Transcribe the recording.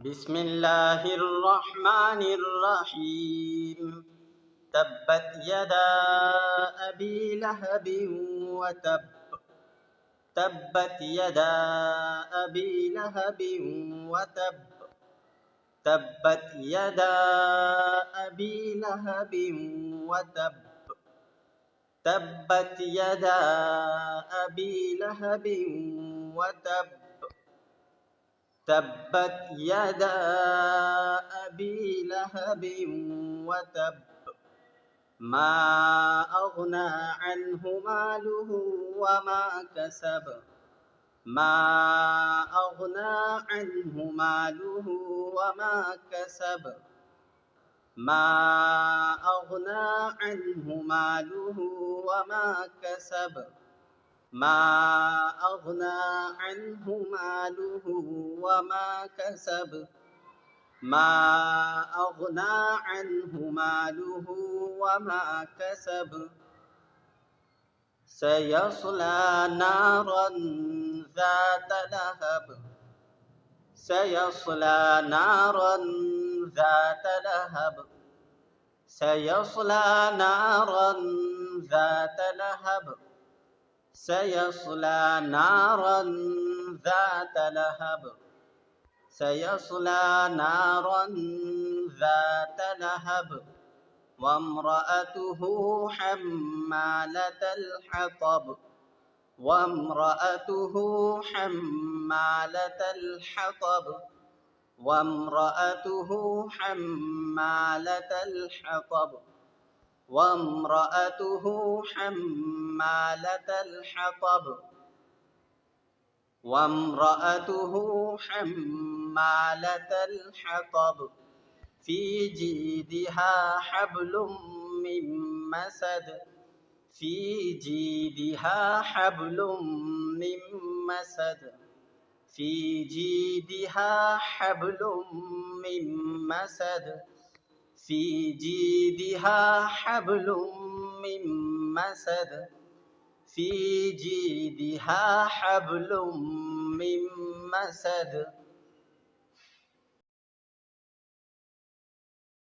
بسم الله الرحمن الرحيم. تبت يدا أبي لهب وتب. تبت يدا أبي لهب وتب. تبت يدا أبي لهب وتب. تبت يدا أبي لهب وتب. تبت يدا أبي لهب وتب. ما أغنى عنه ماله وما كسب. ما أغنى عنه ماله وما كسب. ما أغنى عنه ماله وما كسب. ما أغنى عنه ماله وما كسب. ما أغنى عنه ماله وما كسب. سيصلى نارا ذات لهب. سيصلى نارا ذات لهب. سيصلى نارا ذات لهب. سيصلى نارا ذات لهب. سيصلى نارا ذات لهب. وامرأته حمالة الحطب. وامرأته حمالة الحطب. وامرأته حمالة الحطب. وامرأته حمالة الحطب. وامرأته حمالة الحطب. في جيدها حبل من مسد. في جيدها حبل من مسد. في جيدها حبل من مسد. في جيدها حبل من مسد. في جيدها حبل من مسد.